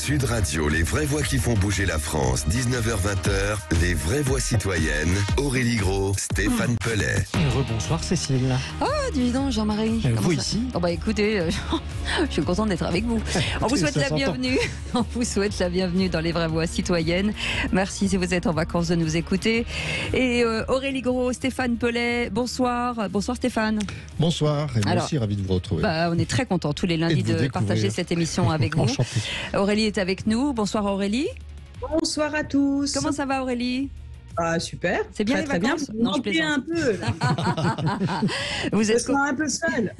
Sud Radio, les vraies voix qui font bouger la France, 19h-20h, les vraies voix citoyennes, Aurélie Gros, Stéphane Pellet. Rebonsoir Cécile. Ah, dis donc Jean-Marie. Vous ici Écoutez, je suis contente d'être avec vous. On vous souhaite la bienvenue. On vous souhaite la bienvenue dans les vraies voix citoyennes. Merci si vous êtes en vacances de nous écouter. Et Aurélie Gros, Stéphane Pellet, bonsoir. Bonsoir Stéphane. Bonsoir, et moi aussi ravi de vous retrouver. On est très contents tous les lundis de partager cette émission avec vous. Aurélie est avec nous. Bonsoir Aurélie. Bonsoir à tous. Comment ça va Aurélie ? Ah, super. C'est bien très, les vacances. Bien. Je plaisante un peu. Vous êtes un peu seul.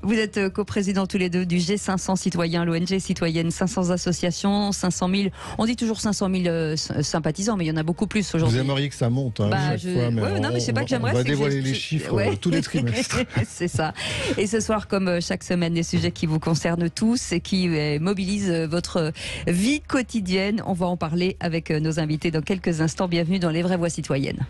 Vous êtes coprésident tous les deux du G500 citoyens, l'ONG citoyenne, 500 associations, 500 000. On dit toujours 500 000 sympathisants, mais il y en a beaucoup plus aujourd'hui. Vous aimeriez que ça monte chaque fois, mais non, mais c'est pas que j'aimerais. On va dévoiler les chiffres tous les trimestres. C'est ça. Et ce soir, comme chaque semaine, des sujets qui vous concernent tous et qui mobilisent votre vie quotidienne. On va en parler avec nos invités dans quelques instants. Bienvenue dans les vraies voix citoyennes.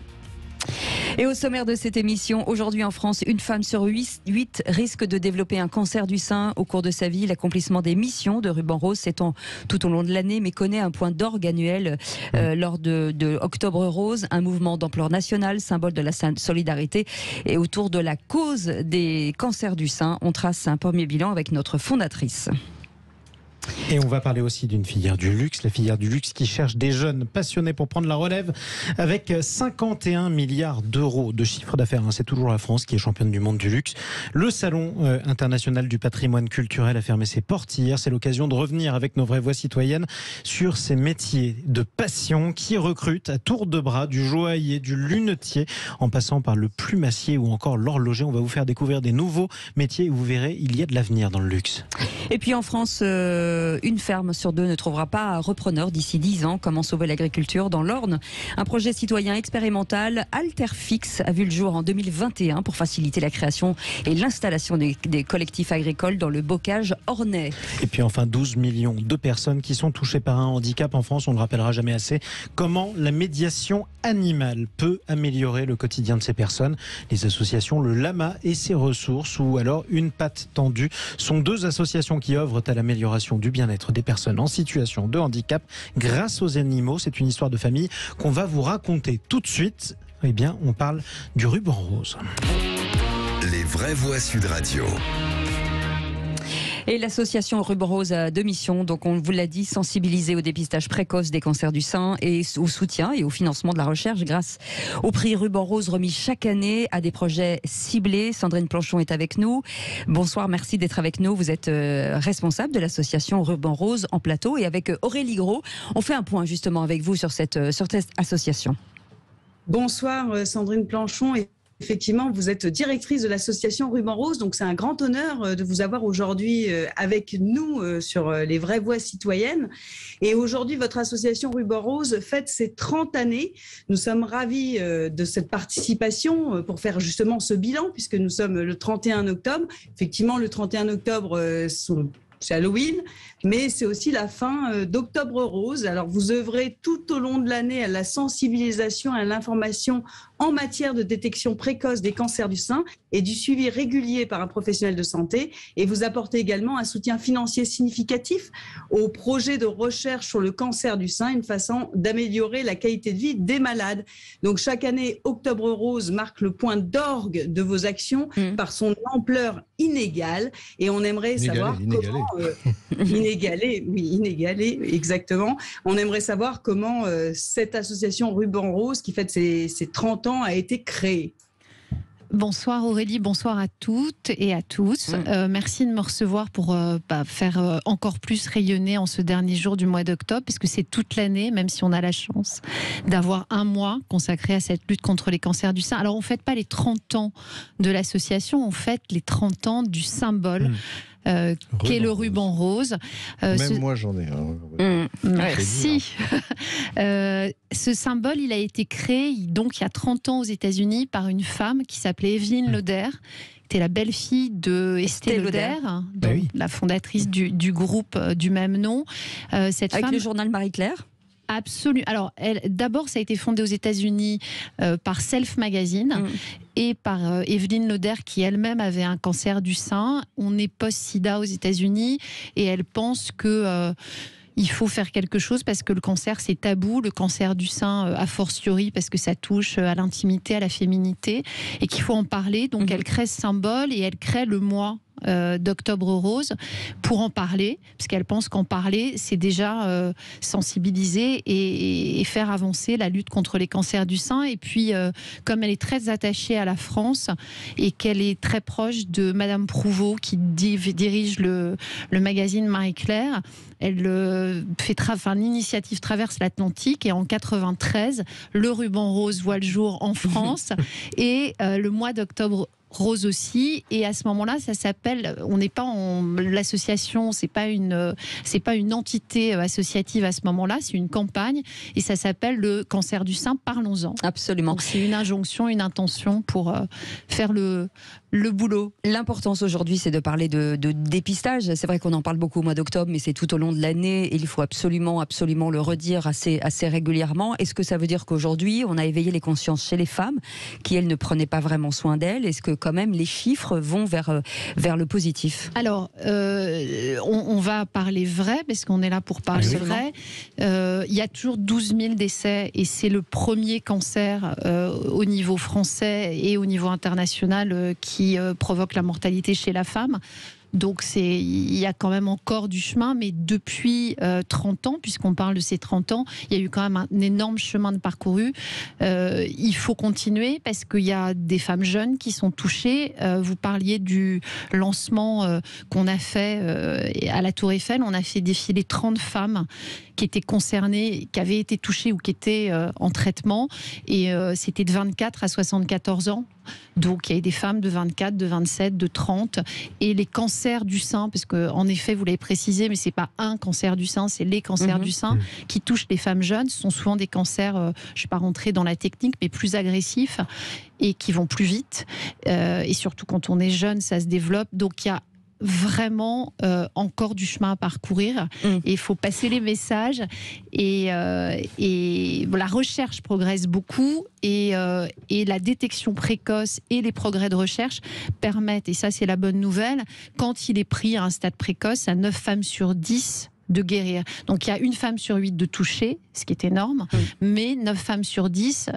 Et au sommaire de cette émission, aujourd'hui en France, une femme sur 8 risque de développer un cancer du sein au cours de sa vie. L'accomplissement des missions de Ruban Rose s'étend tout au long de l'année, mais connaît un point d'orgue annuel lors de Octobre Rose, un mouvement d'ampleur nationale, symbole de la solidarité. Et autour de la cause des cancers du sein, on trace un premier bilan avec notre fondatrice. Et on va parler aussi d'une filière du luxe, la filière du luxe qui cherche des jeunes passionnés pour prendre la relève avec 51 milliards d'euros de chiffre d'affaires. C'est toujours la France qui est championne du monde du luxe. Le Salon international du patrimoine culturel a fermé ses portes hier. C'est l'occasion de revenir avec nos vraies voix citoyennes sur ces métiers de passion qui recrutent à tour de bras du joaillier, du lunetier, en passant par le plumassier ou encore l'horloger. On va vous faire découvrir des nouveaux métiers et vous verrez, il y a de l'avenir dans le luxe. Et puis en France, une ferme sur deux ne trouvera pas repreneur d'ici 10 ans. Comment sauver l'agriculture dans l'Orne ? Un projet citoyen expérimental, Alterfix, a vu le jour en 2021 pour faciliter la création et l'installation des collectifs agricoles dans le bocage ornais. Et puis enfin 12 millions de personnes qui sont touchées par un handicap en France, on ne le rappellera jamais assez. Comment la médiation animale peut améliorer le quotidien de ces personnes ? Les associations Le Lama et ses ressources, ou alors Une patte tendue, sont deux associations qui œuvrent à l'amélioration du bien-être des personnes en situation de handicap grâce aux animaux. C'est une histoire de famille qu'on va vous raconter tout de suite. Eh bien, on parle du ruban rose. Les vraies voix Sud Radio. Et l'association Ruban Rose a deux missions. Donc, on vous l'a dit, sensibiliser au dépistage précoce des cancers du sein et au soutien et au financement de la recherche grâce au prix Ruban Rose remis chaque année à des projets ciblés. Sandrine Planchon est avec nous. Bonsoir, merci d'être avec nous. Vous êtes responsable de l'association Ruban Rose en plateau. Et avec Aurélie Gros, on fait un point justement avec vous sur cette association. Bonsoir Sandrine Planchon. Effectivement, vous êtes directrice de l'association Ruban Rose, donc c'est un grand honneur de vous avoir aujourd'hui avec nous sur les vraies voix citoyennes. Et aujourd'hui, votre association Ruban Rose fête ses 30 années. Nous sommes ravis de cette participation pour faire justement ce bilan, puisque nous sommes le 31 octobre. Effectivement, le 31 octobre, c'est Halloween, mais c'est aussi la fin d'Octobre Rose. Alors, vous œuvrez tout au long de l'année à la sensibilisation, à l'information en matière de détection précoce des cancers du sein et du suivi régulier par un professionnel de santé. Et vous apportez également un soutien financier significatif au projet de recherche sur le cancer du sein, une façon d'améliorer la qualité de vie des malades. Donc, chaque année, Octobre Rose marque le point d'orgue de vos actions par son ampleur inégale. Et on aimerait savoir comment... Inégalé, exactement. On aimerait savoir comment cette association Ruban Rose, qui fête ses 30 ans, a été créée. Bonsoir Aurélie, bonsoir à toutes et à tous. Merci de me recevoir pour faire encore plus rayonner en ce dernier jour du mois d'octobre, puisque c'est toute l'année, même si on a la chance d'avoir un mois consacré à cette lutte contre les cancers du sein. Alors on ne fête pas les 30 ans de l'association, on fête les 30 ans du symbole qu'est le ruban rose. Moi j'en ai un. Merci. Ce symbole, il a été créé donc il y a 30 ans aux États-Unis par une femme qui s'appelait Evelyn Lauder, qui était la belle-fille de Estée Lauder, la fondatrice du groupe du même nom. Cette Avec femme, le journal Marie-Claire. Absolument. Alors, d'abord, ça a été fondé aux États-Unis par Self Magazine et par Evelyn Lauder, qui elle-même avait un cancer du sein. On est post-sida aux États-Unis et elle pense que il faut faire quelque chose parce que le cancer, c'est tabou. Le cancer du sein, a fortiori, parce que ça touche à l'intimité, à la féminité, et qu'il faut en parler. Donc, elle crée ce symbole et elle crée le mois d'Octobre Rose pour en parler, parce qu'elle pense qu'en parler, c'est déjà sensibiliser et faire avancer la lutte contre les cancers du sein. Et puis, comme elle est très attachée à la France et qu'elle est très proche de Madame Prouveau, qui dirige le magazine Marie-Claire, elle l'initiative traverse l'Atlantique, et en 93, le ruban rose voit le jour en France et le mois d'Octobre Rose aussi, et à ce moment-là, ça s'appelle, on n'est pas en l'association, c'est pas une entité associative à ce moment-là, c'est une campagne, et ça s'appelle le cancer du sein, parlons-en. Absolument. Donc c'est une injonction, une intention pour faire le boulot. L'importance aujourd'hui, c'est de parler de dépistage. C'est vrai qu'on en parle beaucoup au mois d'octobre, mais c'est tout au long de l'année, et il faut absolument le redire assez régulièrement. Est-ce que ça veut dire qu'aujourd'hui, on a éveillé les consciences chez les femmes, qui elles ne prenaient pas vraiment soin d'elles? Est-ce que quand même les chiffres vont vers le positif? Alors, on va parler vrai, parce qu'on est là pour parler vrai. Il y a toujours 12 000 décès, et c'est le premier cancer au niveau français et au niveau international qui provoque la mortalité chez la femme. Donc il y a quand même encore du chemin, mais depuis 30 ans, puisqu'on parle de ces 30 ans, il y a eu quand même un énorme chemin de parcouru. Il faut continuer, parce qu'il y a des femmes jeunes qui sont touchées. Vous parliez du lancement qu'on a fait à la Tour Eiffel. On a fait défiler 30 femmes qui étaient concernées, qui avaient été touchées ou qui étaient en traitement, et c'était de 24 à 74 ans. Donc il y a des femmes de 24, de 27, de 30, et les cancers du sein, parce que en effet vous l'avez précisé, mais c'est pas un cancer du sein, c'est les cancers du sein qui touchent les femmes jeunes. Ce sont souvent des cancers, je ne vais pas rentrer dans la technique, mais plus agressifs et qui vont plus vite, et surtout quand on est jeune, ça se développe. Donc il y a vraiment encore du chemin à parcourir, et il faut passer les messages, et la recherche progresse beaucoup, et la détection précoce et les progrès de recherche permettent, et ça c'est la bonne nouvelle, quand il est pris à un stade précoce, à 9 femmes sur 10 de guérir. Donc il y a 1 femme sur 8 de toucher, ce qui est énorme, mais 9 femmes sur 10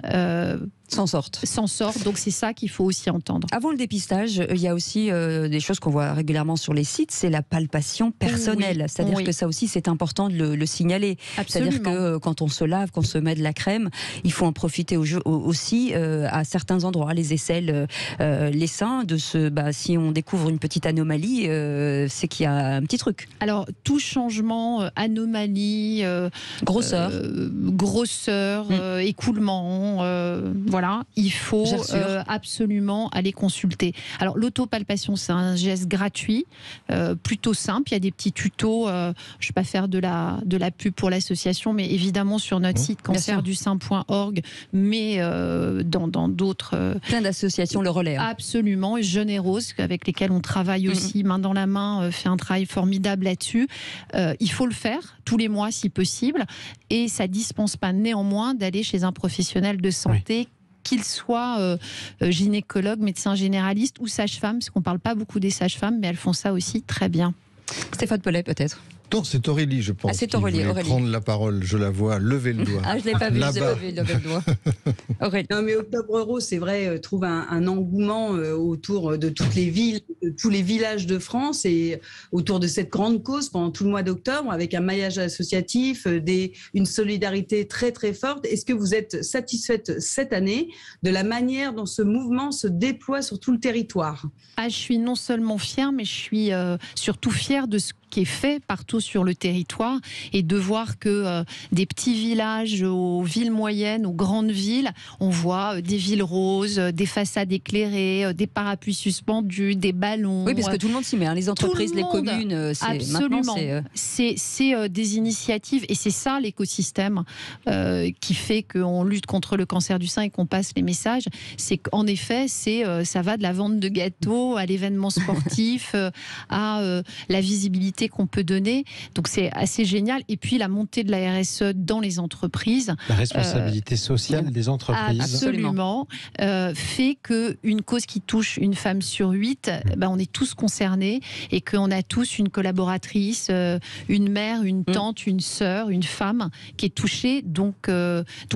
s'en sortent. Donc c'est ça qu'il faut aussi entendre. Avant le dépistage, il y a aussi des choses qu'on voit régulièrement sur les sites, c'est la palpation personnelle. C'est-à-dire que ça aussi, c'est important de le signaler. C'est-à-dire que quand on se lave, qu'on se met de la crème, il faut en profiter aussi à certains endroits, les aisselles, les seins, si on découvre une petite anomalie, c'est qu'il y a un petit truc. Alors, tout changement, anomalie, grosseur, écoulement, voilà, il faut absolument aller consulter. Alors l'autopalpation, c'est un geste gratuit, plutôt simple. Il y a des petits tutos. Je ne vais pas faire de la pub pour l'association, mais évidemment sur notre site cancerdusein.org, mais dans d'autres... Plein d'associations le relaient. Absolument. Et Jeune et Rose, avec lesquelles on travaille aussi main dans la main, fait un travail formidable là-dessus. Il faut le faire tous les mois si possible, et ça ne dispense pas néanmoins d'aller chez un professionnel de santé, qu'il soit gynécologue, médecin généraliste ou sage-femme, parce qu'on ne parle pas beaucoup des sages-femmes, mais elles font ça aussi très bien. Stéphane Pellet, peut-être. Non, c'est Aurélie, je pense. Ah, c'est Aurélie. Prendre la parole, je la vois lever le doigt. Ah, je ne l'ai pas vu, lever le doigt. Aurélie. Non, mais Octobre Rose, c'est vrai, trouve un engouement autour de toutes les villes, de tous les villages de France, et autour de cette grande cause pendant tout le mois d'octobre, avec un maillage associatif, une solidarité très très forte. Est-ce que vous êtes satisfaite cette année de la manière dont ce mouvement se déploie sur tout le territoire? Je suis non seulement fière, mais je suis surtout fière de ce qui est fait partout sur le territoire, et de voir que des petits villages aux villes moyennes, aux grandes villes, on voit des villes roses, des façades éclairées, des parapluies suspendus, des ballons. Oui, parce que tout le monde s'y met, hein. Les entreprises, les communes, absolument. C'est des initiatives, et c'est ça l'écosystème qui fait qu'on lutte contre le cancer du sein et qu'on passe les messages. C'est qu'en effet, ça va de la vente de gâteaux à l'événement sportif, à la visibilité possibilités qu'on peut donner. Donc c'est assez génial. Et puis la montée de la RSE dans les entreprises. La responsabilité sociale des entreprises. Absolument. Fait qu'une cause qui touche une femme sur 8, on est tous concernés et qu'on a tous une collaboratrice, une mère, une tante, une sœur, une femme qui est touchée. Donc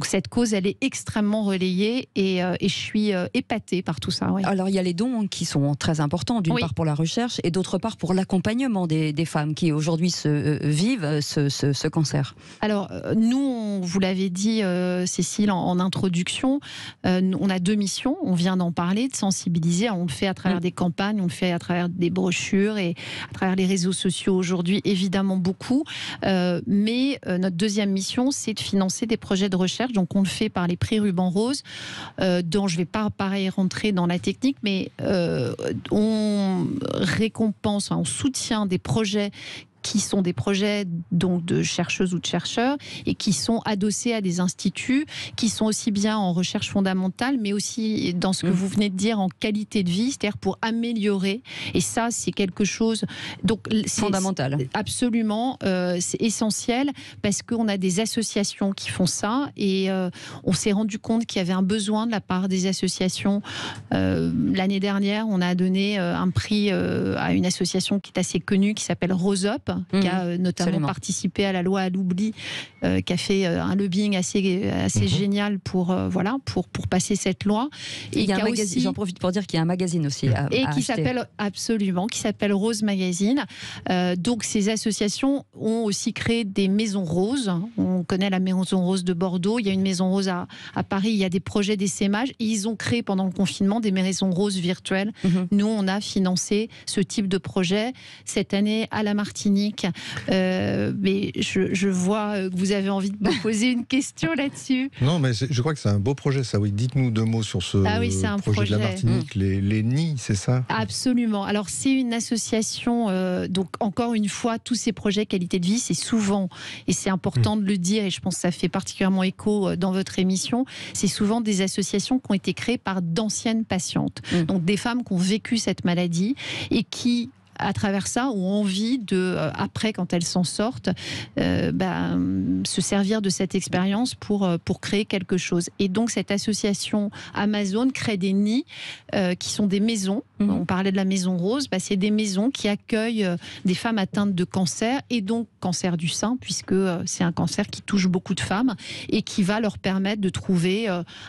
cette cause, elle est extrêmement relayée et je suis épatée par tout ça. Ouais. Alors il y a les dons qui sont très importants, d'une part pour la recherche et d'autre part pour l'accompagnement des femmes qui aujourd'hui vivent ce cancer. Alors nous, vous l'avez dit Cécile en introduction, on a 2 missions, on vient d'en parler, de sensibiliser, on le fait à travers des campagnes, on le fait à travers des brochures et à travers les réseaux sociaux aujourd'hui, évidemment beaucoup, mais notre deuxième mission, c'est de financer des projets de recherche, donc on le fait par les prix Ruban Rose, dont je ne vais pas pareil rentrer dans la technique, mais on récompense, on soutient des projets qui sont des projets donc de chercheuses ou de chercheurs et qui sont adossés à des instituts qui sont aussi bien en recherche fondamentale mais aussi dans ce que vous venez de dire en qualité de vie, c'est-à-dire pour améliorer, et ça c'est quelque chose donc fondamental. Absolument, c'est essentiel parce qu'on a des associations qui font ça et on s'est rendu compte qu'il y avait un besoin de la part des associations. L'année dernière, on a donné un prix à une association qui est assez connue qui s'appelle Rose Up, qui a notamment participé à la loi à l'oubli, qui a fait un lobbying assez génial pour passer cette loi. Et il y a un magazine, j'en profite pour dire qu'il y a un magazine aussi qui s'appelle Rose Magazine. Donc ces associations ont aussi créé des maisons roses. On connaît la maison rose de Bordeaux, il y a une maison rose à Paris, il y a des projets d'essaimage et ils ont créé pendant le confinement des maisons roses virtuelles. Nous, on a financé ce type de projet cette année à la Martinique. Mais je vois que vous avez envie de me poser une question là-dessus. Non, mais je crois que c'est un beau projet, ça. Oui, dites-nous 2 mots sur ce projet de la Martinique, les nids, c'est ça ? Absolument. Alors, c'est une association, donc encore une fois, tous ces projets qualité de vie, c'est souvent, et c'est important de le dire, et je pense que ça fait particulièrement écho dans votre émission, c'est souvent des associations qui ont été créées par d'anciennes patientes. Donc, des femmes qui ont vécu cette maladie et qui, à travers ça, ont envie de, après, quand elles s'en sortent, se servir de cette expérience pour créer quelque chose. Et donc, cette association Amazon crée des nids qui sont des maisons. On parlait de la maison rose. C'est des maisons qui accueillent des femmes atteintes de cancer et donc cancer du sein, puisque c'est un cancer qui touche beaucoup de femmes et qui va leur permettre de trouver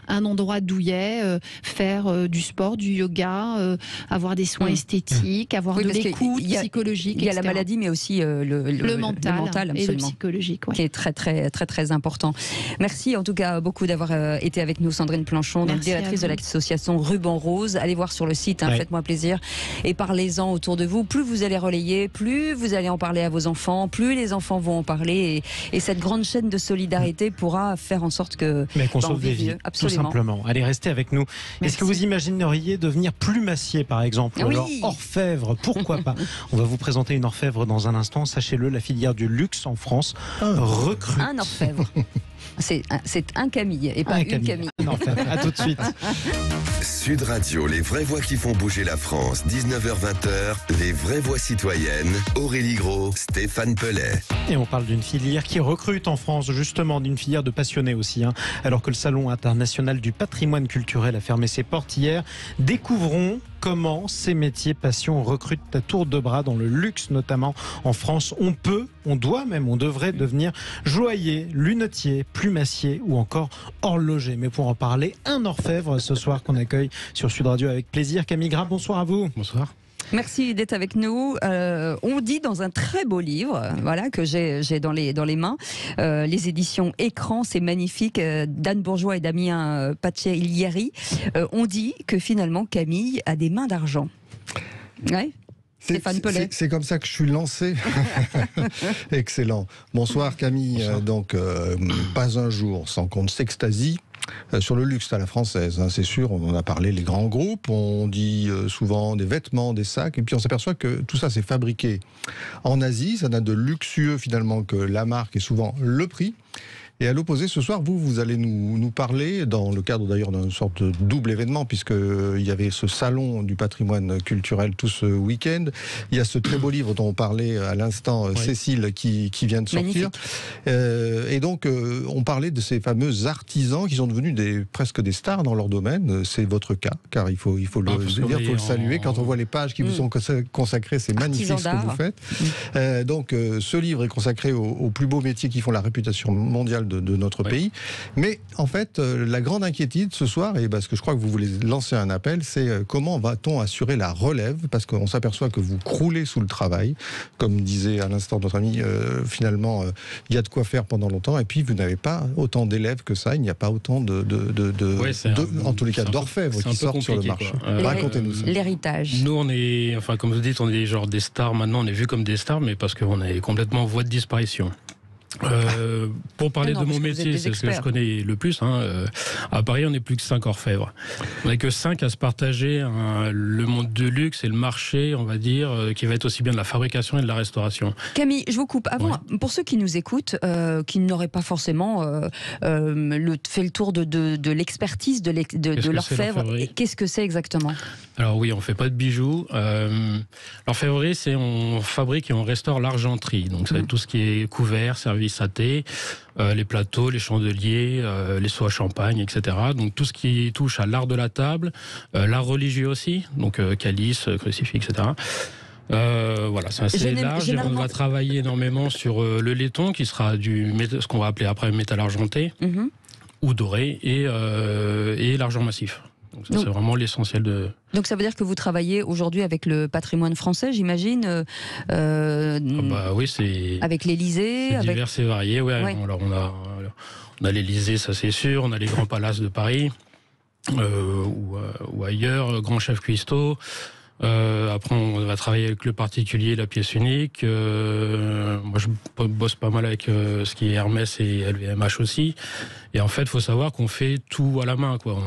un endroit douillet, faire du sport, du yoga, avoir des soins esthétiques, avoir de l'écoute psychologique. Il y a la maladie, mais aussi le mental et le psychologique, qui est très, très, très, très important. Merci en tout cas beaucoup d'avoir été avec nous, Sandrine Planchon, donc directrice de l'association Ruban Rose. Allez voir sur le site, faites-moi plaisir, et parlez-en autour de vous. Plus vous allez relayer, plus vous allez en parler à vos enfants, plus les enfants vont en parler, et cette grande chaîne de solidarité pourra faire en sorte qu'on sauve des vies, tout simplement. Allez, restez avec nous. Merci. Est-ce que vous imagineriez devenir plumassier, par exemple, ou alors orfèvre? Pourquoi pas? On va vous présenter une orfèvre dans un instant. Sachez-le, la filière du luxe en France recrute. Un orfèvre. C'est un Camille et pas une Camille. À tout de suite. Sud Radio, les vraies voix qui font bouger la France. 19h-20h, les vraies voix citoyennes. Aurélie Gros, Stéphane Pellet. Et on parle d'une filière qui recrute en France, justement, d'une filière de passionnés aussi. Alors que le Salon international du patrimoine culturel a fermé ses portes hier, découvrons comment ces métiers passion recrutent à tour de bras dans le luxe, notamment en France. On peut, on doit même, on devrait devenir joaillier, lunetier, plumassier ou encore horloger. Mais pour en parler, un orfèvre ce soir qu'on accueille sur Sud Radio avec plaisir. Camille Gras, bonsoir à vous. Bonsoir. Merci d'être avec nous. On dit dans un très beau livre, que j'ai dans les mains, les éditions Écran, c'est magnifique, d'Anne Bourgeois et Damien Pacciellieri. On dit que finalement Camille a des mains d'argent. Ouais. Stéphane Pellet. C'est comme ça que je suis lancé. Excellent. Bonsoir Camille. Bonsoir. Donc, pas un jour sans qu'on ne s'extasie sur le luxe à la française, c'est sûr, on en a parlé, les grands groupes, on dit souvent des vêtements, des sacs, et puis on s'aperçoit que tout ça c'est fabriqué en Asie, ça n'a de luxueux finalement que la marque et souvent le prix. Et à l'opposé, ce soir, vous allez nous parler, dans le cadre d'ailleurs d'une sorte de double événement, puisqu'il y avait ce salon du patrimoine culturel tout ce week-end. Il y a ce très beau livre dont on parlait à l'instant, Cécile, qui vient de sortir. Et donc, on parlait de ces fameux artisans qui sont devenus presque des stars dans leur domaine. C'est votre cas, car il faut le dire, il faut le saluer. Quand on voit les pages qui vous sont consacrées, c'est magnifique ce que vous faites. Donc, ce livre est consacré aux plus beaux métiers qui font la réputation mondiale de notre pays. Mais en fait, la grande inquiétude ce soir, et parce que je crois que vous voulez lancer un appel, c'est comment va-t-on assurer la relève, parce qu'on s'aperçoit que vous croulez sous le travail. Comme disait à l'instant notre ami, finalement, il y a de quoi faire pendant longtemps, et puis vous n'avez pas autant d'élèves que ça, il n'y a pas autant en tous les cas, d'orfèvres qui sortent sur le marché. Racontez-nous ça. L'héritage. Nous, on est, enfin, comme vous dites, on est genre des stars maintenant, on est vus comme des stars, mais parce qu'on est complètement en voie de disparition. Pour parler de mon métier, c'est ce que je connais le plus. À Paris, on n'est plus que 5 orfèvres. On n'est que 5 à se partager le monde de luxe et le marché, on va dire, qui va être aussi bien de la fabrication et de la restauration. Camille, je vous coupe. Avant, pour ceux qui nous écoutent, qui n'auraient pas forcément fait le tour de l'expertise de l'orfèvre, qu'est-ce que c'est exactement ? Alors oui, on ne fait pas de bijoux. L'orfèvrerie, c'est on fabrique et on restaure l'argenterie. Donc ça va être tout ce qui est couvert, service à thé, les plateaux, les chandeliers, les seaux à champagne, etc. Donc tout ce qui touche à l'art de la table, l'art religieux aussi, donc calice, crucifix, etc. Voilà, c'est assez large. Et on va travailler énormément sur le laiton, qui sera ce qu'on va appeler après métal argenté ou doré, et l'argent massif. Donc ça, c'est vraiment l'essentiel de... Donc ça veut dire que vous travaillez aujourd'hui avec le patrimoine français, j'imagine oui, c'est... Avec l'Élysée, c'est divers et varié, Alors on a l'Élysée, ça c'est sûr, on a les grands palaces de Paris, ou ailleurs, grand chef cuistot. Après, on va travailler avec le particulier, la pièce unique. Moi, je bosse pas mal avec ce qui est Hermès et LVMH aussi. Et en fait, il faut savoir qu'on fait tout à la main, quoi.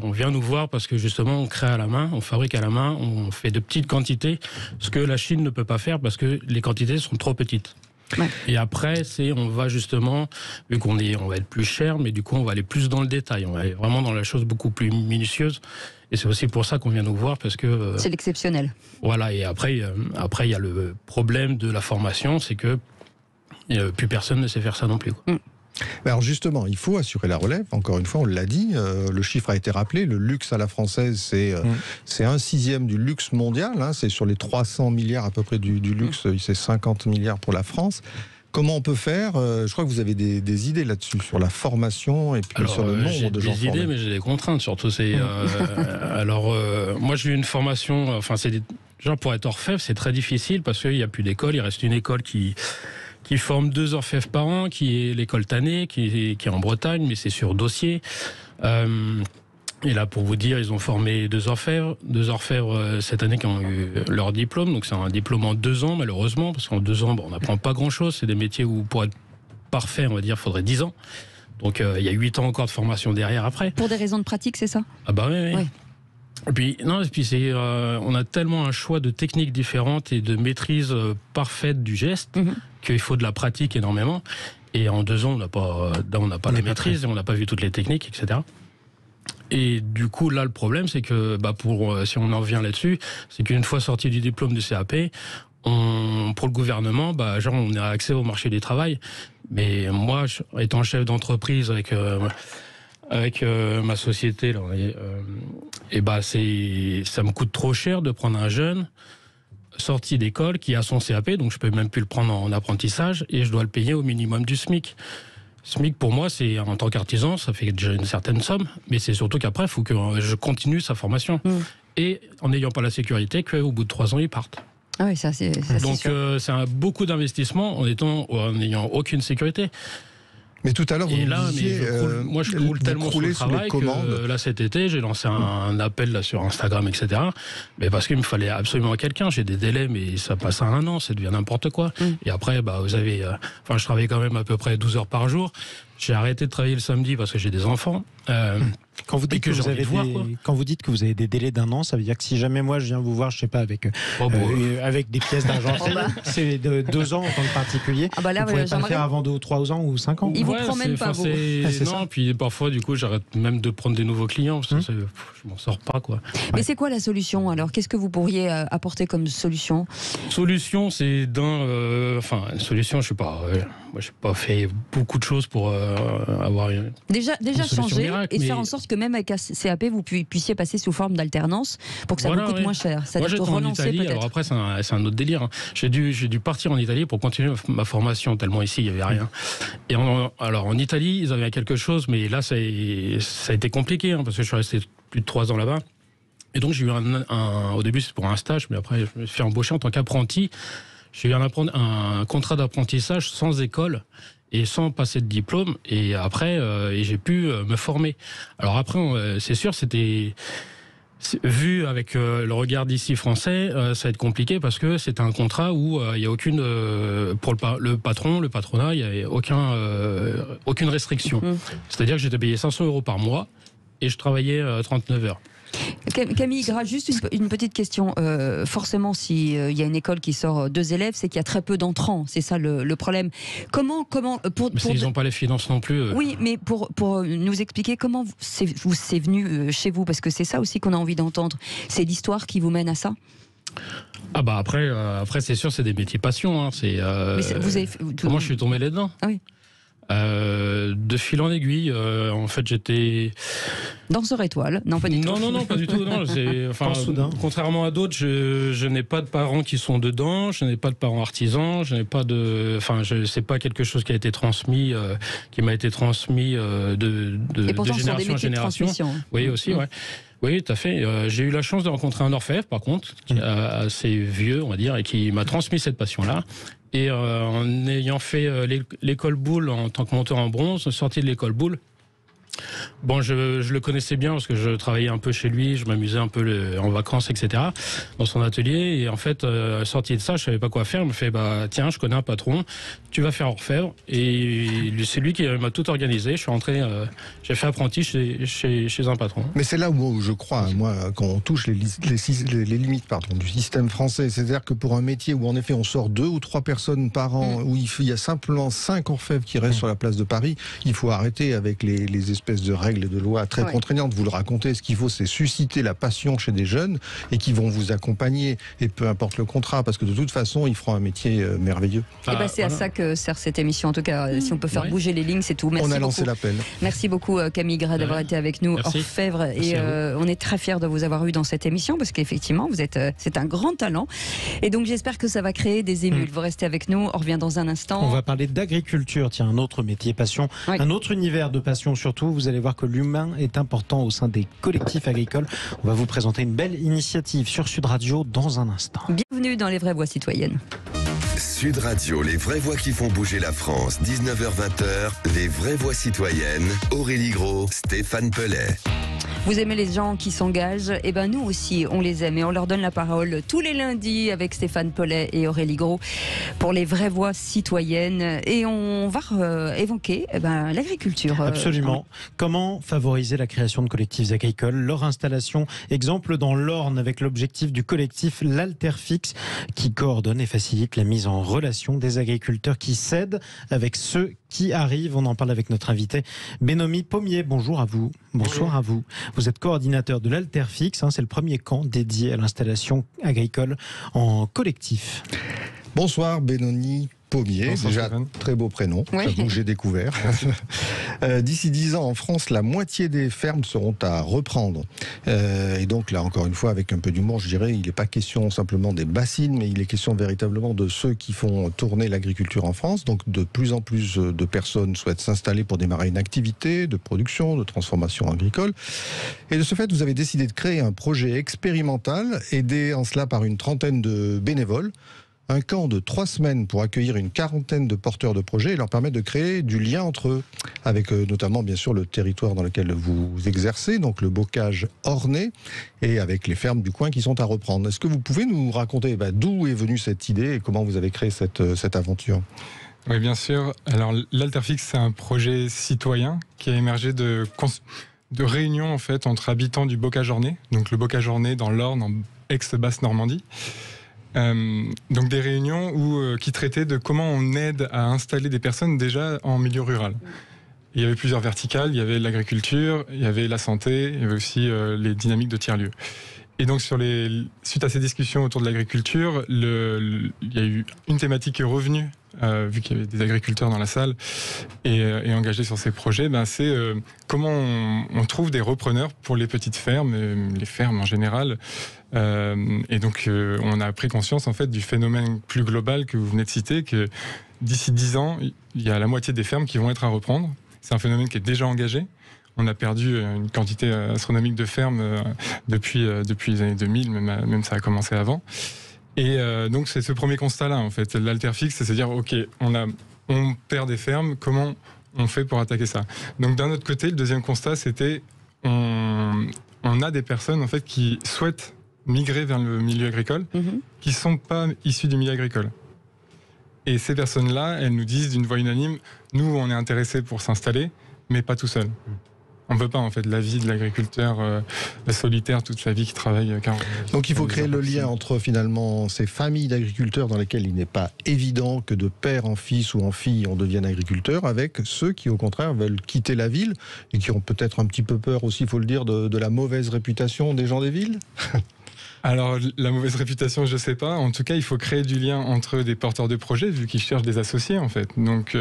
On vient nous voir parce que justement, on crée à la main, on fabrique à la main, on fait de petites quantités, ce que la Chine ne peut pas faire parce que les quantités sont trop petites. Ouais. Et après, on va justement, vu on va être plus cher, mais du coup, on va aller plus dans le détail. On va aller vraiment dans la chose beaucoup plus minutieuse. Et c'est aussi pour ça qu'on vient nous voir, parce que... c'est l'exceptionnel. Voilà, et après, il y a le problème de la formation, c'est que plus personne ne sait faire ça non plus, quoi. Alors justement, il faut assurer la relève. Encore une fois, on l'a dit, le chiffre a été rappelé. Le luxe à la française, c'est 1/6 du luxe mondial. C'est sur les 300 milliards à peu près du luxe, c'est 50 milliards pour la France. Comment on peut faire ? Je crois que vous avez des idées là-dessus, sur la formation et puis sur le nombre de gens formés. J'ai des idées, mais j'ai des contraintes surtout. Moi j'ai eu une formation, pour être orfèvre, c'est très difficile parce qu'il n'y a plus d'école. Il reste une école qui forme 2 orfèvres par an, qui est l'école Tanné, qui est en Bretagne, mais c'est sur dossier. Et là, pour vous dire, ils ont formé 2 orfèvres cette année qui ont eu leur diplôme. Donc c'est un diplôme en 2 ans, malheureusement, parce qu'en 2 ans, on n'apprend pas grand-chose. C'est des métiers où, pour être parfait, on va dire, il faudrait 10 ans. Donc il y a 8 ans encore de formation derrière après. Pour des raisons de pratique, c'est ça ? Ah bah oui. Et puis on a tellement un choix de techniques différentes et de maîtrise parfaite du geste qu'il faut de la pratique énormément. Et en 2 ans, on n'a pas la maîtrise, on n'a pas vu toutes les techniques, etc. Et du coup, là, le problème, c'est que, si on en revient là-dessus, c'est qu'une fois sorti du diplôme de CAP, pour le gouvernement, on a accès au marché du travail. Mais moi, étant chef d'entreprise avec ma société, là, ça me coûte trop cher de prendre un jeune sorti d'école qui a son CAP, donc je peux même plus le prendre en apprentissage, et je dois le payer au minimum du SMIC. SMIC, pour moi, c'est en tant qu'artisan, ça fait déjà une certaine somme, mais c'est surtout qu'après, il faut que je continue sa formation. Et en n'ayant pas la sécurité qu'au bout de 3 ans, ils partent. Ah oui, ça c'est donc c'est beaucoup d'investissement en n'ayant aucune sécurité. Mais tout à l'heure, vous disiez... je croule tellement sur le travail que là, cet été, j'ai lancé un appel là, sur Instagram, etc. Mais parce qu'il me fallait absolument quelqu'un. J'ai des délais, mais ça passe à 1 an, ça devient n'importe quoi. Et après, vous avez... je travaille quand même à peu près 12 heures par jour. J'ai arrêté de travailler le samedi parce que j'ai des enfants. Quand vous dites que vous avez quand vous dites que vous avez des délais d'1 an, ça veut dire que si jamais moi je viens vous voir, je sais pas, avec des pièces d'argent, c'est de 2 ans en tant que particulier. Ah bah là, vous pouvez pas le faire avant 2 ou 3 ans ou 5 ans. Il vous promène pas, vous. Non, puis parfois, du coup, j'arrête même de prendre des nouveaux clients, parce que je m'en sors pas, quoi. Mais c'est quoi la solution, alors? Qu'est-ce que vous pourriez apporter comme solution? Solution, c'est solution, je sais pas. Moi, j'ai pas fait beaucoup de choses pour avoir une Déjà changer miracle, et faire en sorte que même avec CAP, vous puissiez passer sous forme d'alternance pour que ça vous coûte moins cher. Moi, j'étais en Italie, alors après, c'est un autre délire. J'ai dû partir en Italie pour continuer ma formation, tellement ici, il n'y avait rien. Et alors, en Italie, ils avaient quelque chose, mais là, ça a été compliqué, parce que je suis resté plus de 3 ans là-bas. Et donc, j'ai eu au début, c'était pour un stage, mais après, je me suis fait embaucher en tant qu'apprenti. J'ai eu un contrat d'apprentissage sans école et sans passer de diplôme. Et après, j'ai pu me former. Alors après, c'est sûr, vu avec le regard d'ici français, ça va être compliqué parce que c'est un contrat où il n'y a aucune, pour le patronat, il n'y a aucune restriction. C'est-à-dire que j'étais payé 500 € par mois et je travaillais 39 heures. Camille Gras, juste une petite question. Forcément, s'il y a une école qui sort 2 élèves, c'est qu'il y a très peu d'entrants. C'est ça le problème. Comment ils n'ont pas les finances non plus. Oui, mais pour nous expliquer comment c'est venu chez vous, parce que c'est ça aussi qu'on a envie d'entendre. C'est l'histoire qui vous mène à ça? Ah bah après c'est sûr, c'est des métiers passion. Comment je suis tombé là-dedans? Oui. De fil en aiguille, en fait, j'étais danseur étoile. Non, pas du tout. Non, pas du tout. Non, contrairement à d'autres, je n'ai pas de parents qui sont dedans. Je n'ai pas de parents artisans. Je n'ai pas c'est pas quelque chose qui a été transmis, qui m'a été transmis de génération en génération. Oui, aussi, ouais. Oui, tout à fait. J'ai eu la chance de rencontrer un orfèvre, par contre, qui est assez vieux, on va dire, et qui m'a transmis cette passion-là. Et en ayant fait l'école Boulle en tant que monteur en bronze, sorti de l'école Boulle, bon, je le connaissais bien parce que je travaillais un peu chez lui, je m'amusais un peu en vacances, etc. dans son atelier. Et en fait, sorti de ça, je savais pas quoi faire. Il me fait, tiens, je connais un patron, tu vas faire orfèvre. Et c'est lui qui m'a tout organisé. Je suis rentré, j'ai fait apprenti chez un patron. Mais c'est là où je crois, moi, quand on touche les limites du système français. C'est-à-dire que pour un métier où en effet on sort 2 ou 3 personnes par an, où il y a simplement 5 orfèvres qui restent sur la place de Paris, il faut arrêter avec les espèces de règles et de lois très contraignantes. Vous le racontez, ce qu'il faut, c'est susciter la passion chez des jeunes et qui vont vous accompagner, et peu importe le contrat, parce que de toute façon, ils feront un métier merveilleux. C'est à ça que sert cette émission. En tout cas, si on peut faire bouger les lignes, c'est tout. Merci on a lancé l'appel. Merci beaucoup, Camille Gras, d'avoir été avec nous, orfèvre. Et on est très fiers de vous avoir eu dans cette émission, parce qu'effectivement, c'est un grand talent. Et donc, j'espère que ça va créer des émules. Vous restez avec nous, on revient dans un instant. On va parler d'agriculture, tiens, un autre métier passion, un autre univers de passion surtout. Vous allez voir que l'humain est important au sein des collectifs agricoles. On va vous présenter une belle initiative sur Sud Radio dans un instant. Bienvenue dans les vraies voix citoyennes. Sud Radio, les vraies voix qui font bouger la France, 19h-20h, les vraies voix citoyennes, Aurélie Gros, Stéphane Pellet. Vous aimez les gens qui s'engagent? Eh ben nous aussi, on les aime et on leur donne la parole tous les lundis avec Stéphane Pellet et Aurélie Gros pour les vraies voix citoyennes. Et on va évoquer l'agriculture. Absolument. Comment favoriser la création de collectifs agricoles, leur installation, exemple dans l'Orne avec l'objectif du collectif l'Alterfix qui coordonne et facilite la mise en relation des agriculteurs qui s'aident avec ceux qui arrivent. On en parle avec notre invité Bénomi Pommier. Bonjour à vous. Bonsoir à vous. Vous êtes coordinateur de l'Alterfix, c'est le premier camp dédié à l'installation agricole en collectif. Bonsoir Bénomi Pommier, c'est déjà un très beau prénom, j'avoue que j'ai découvert. D'ici 10 ans en France, la moitié des fermes seront à reprendre. Et donc là, encore une fois, avec un peu d'humour, je dirais, il n'est pas question simplement des bassines, mais il est question véritablement de ceux qui font tourner l'agriculture en France. Donc de plus en plus de personnes souhaitent s'installer pour démarrer une activité de production, de transformation agricole. Et de ce fait, vous avez décidé de créer un projet expérimental, aidé en cela par une trentaine de bénévoles. Un camp de 3 semaines pour accueillir une quarantaine de porteurs de projets et leur permettre de créer du lien entre eux, avec notamment bien sûr le territoire dans lequel vous exercez, donc le bocage ornais, et avec les fermes du coin qui sont à reprendre. Est-ce que vous pouvez nous raconter d'où est venue cette idée et comment vous avez créé cette aventure ? Oui, bien sûr. Alors, l'Alterfix, c'est un projet citoyen qui a émergé de réunions en fait, entre habitants du Bocage-Ornay, donc le Bocage-Ornay dans l'Orne, en ex-Basse-Normandie. Donc des réunions qui traitaient de comment on aide à installer des personnes déjà en milieu rural. Il y avait plusieurs verticales, il y avait l'agriculture, il y avait la santé, il y avait aussi les dynamiques de tiers-lieux. Et donc suite à ces discussions autour de l'agriculture, il y a eu une thématique qui est revenue, vu qu'il y avait des agriculteurs dans la salle et engagés sur ces projets, c'est comment on trouve des repreneurs pour les petites fermes, les fermes en général. Et donc on a pris conscience en fait du phénomène plus global que vous venez de citer, que d'ici 10 ans, il y a la moitié des fermes qui vont être à reprendre. C'est un phénomène qui est déjà engagé. On a perdu une quantité astronomique de fermes depuis les années 2000, même ça a commencé avant. Et donc c'est ce premier constat-là en fait. L'Alterfix, c'est se dire ok, on perd des fermes, comment on fait pour attaquer ça? Donc d'un autre côté, le deuxième constat, c'était on a des personnes en fait qui souhaitent migrer vers le milieu agricole, qui ne sont pas issues du milieu agricole. Et ces personnes-là, elles nous disent d'une voix unanime, nous on est intéressés pour s'installer, mais pas tout seul. On ne veut pas en fait la vie de l'agriculteur solitaire toute sa vie qui travaille 40 ans. Donc il faut créer le lien entre finalement ces familles d'agriculteurs dans lesquelles il n'est pas évident que de père en fils ou en fille on devienne agriculteur, avec ceux qui au contraire veulent quitter la ville et qui ont peut-être un petit peu peur aussi, il faut le dire, de la mauvaise réputation des gens des villes. Alors, la mauvaise réputation, je ne sais pas. En tout cas, il faut créer du lien entre des porteurs de projets, vu qu'ils cherchent des associés, en fait. Donc,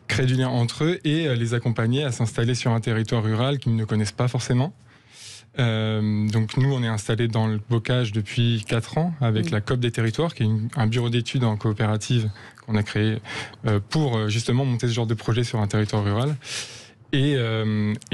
créer du lien entre eux et les accompagner à s'installer sur un territoire rural qu'ils ne connaissent pas forcément. Donc, nous, on est installés dans le Bocage depuis 4 ans avec la COP des territoires, qui est un bureau d'études en coopérative qu'on a créé pour justement monter ce genre de projet sur un territoire rural. Et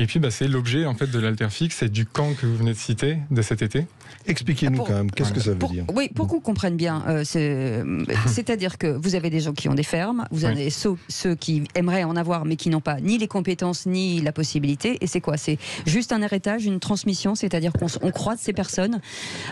puis, c'est l'objet en fait de l'Alterfix, c'est du camp que vous venez de citer de cet été. Expliquez-nous quand même, qu'est-ce que ça veut dire? Oui, pour qu'on comprenne bien, c'est-à-dire que vous avez des gens qui ont des fermes, vous avez ceux qui aimeraient en avoir mais qui n'ont pas ni les compétences ni la possibilité. Et c'est quoi? C'est juste un héritage, une transmission, c'est-à-dire qu'on croise ces personnes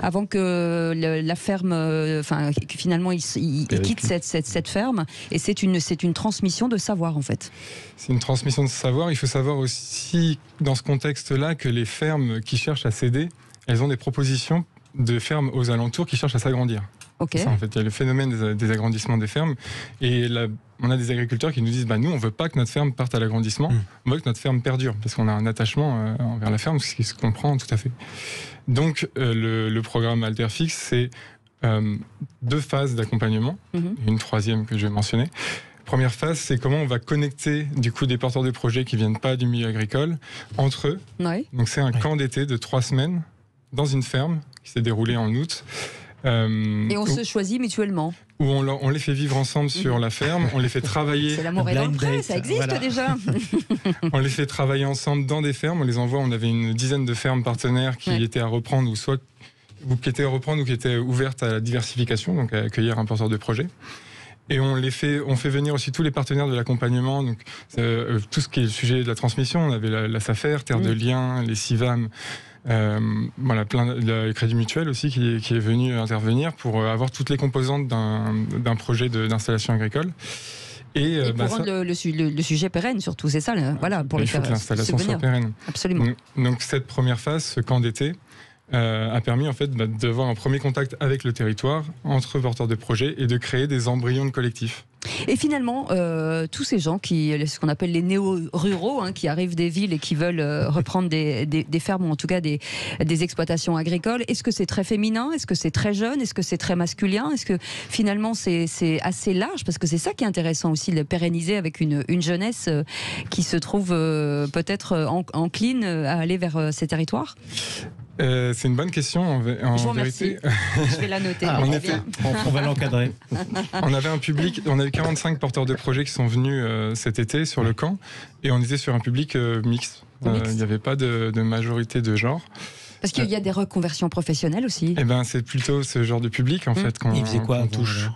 avant que la ferme, que finalement ils quittent cette ferme. Et c'est une transmission de savoir en fait. C'est une transmission de savoir. Il faut savoir aussi dans ce contexte-là que les fermes qui cherchent à céder, elles ont des propositions de fermes aux alentours qui cherchent à s'agrandir. Okay. Ça, en fait, il y a le phénomène des agrandissements des fermes. Et là, on a des agriculteurs qui nous disent nous, on ne veut pas que notre ferme parte à l'agrandissement, on veut que notre ferme perdure, parce qu'on a un attachement envers la ferme, ce qui se comprend tout à fait. Donc, le programme Alterfix, c'est 2 phases d'accompagnement, une 3e que je vais mentionner. Première phase, c'est comment on va connecter du coup des porteurs de projets qui viennent pas du milieu agricole entre eux. Ouais. Donc c'est un camp d'été de 3 semaines dans une ferme qui s'est déroulée en août. Et on se choisit mutuellement. Où on les fait vivre ensemble sur la ferme, on les fait travailler. C'est l'amour et dans le pré, ça existe déjà. On les fait travailler ensemble dans des fermes, on les envoie. On avait une dizaine de fermes partenaires qui étaient à reprendre ou qui étaient à reprendre ou qui étaient ouvertes à la diversification, donc à accueillir un porteur de projet. Et on fait venir aussi tous les partenaires de l'accompagnement, donc tout ce qui est le sujet de la transmission. On avait la SAFER, Terre de Liens, les CIVAM, le Crédit Mutuel aussi qui est venu intervenir pour avoir toutes les composantes d'un projet d'installation agricole. Et pour rendre le sujet pérenne surtout, c'est ça, pour il faut que l'installation soit pérenne. Absolument. Donc cette première phase, ce camp d'été, a permis en fait d'avoir un premier contact avec le territoire entre porteurs de projets et de créer des embryons de collectifs. Et finalement, tous ces gens ce qu'on appelle les néo-ruraux, qui arrivent des villes et qui veulent reprendre des fermes ou en tout cas des exploitations agricoles, est-ce que c'est très féminin? Est-ce que c'est très jeune? Est-ce que c'est très masculin? Est-ce que finalement c'est assez large? Parce que c'est ça qui est intéressant aussi, de pérenniser avec une jeunesse qui se trouve peut-être encline à aller vers ces territoires. C'est une bonne question en vérité. Je vais la noter. On va l'encadrer. On avait un public, on avait 45 porteurs de projets qui sont venus cet été sur le camp et on était sur un public mixte. Il n'y avait pas de majorité de genre. Parce qu'il y a des reconversions professionnelles aussi. C'est plutôt ce genre de public en fait. Il faisait quoi on touche.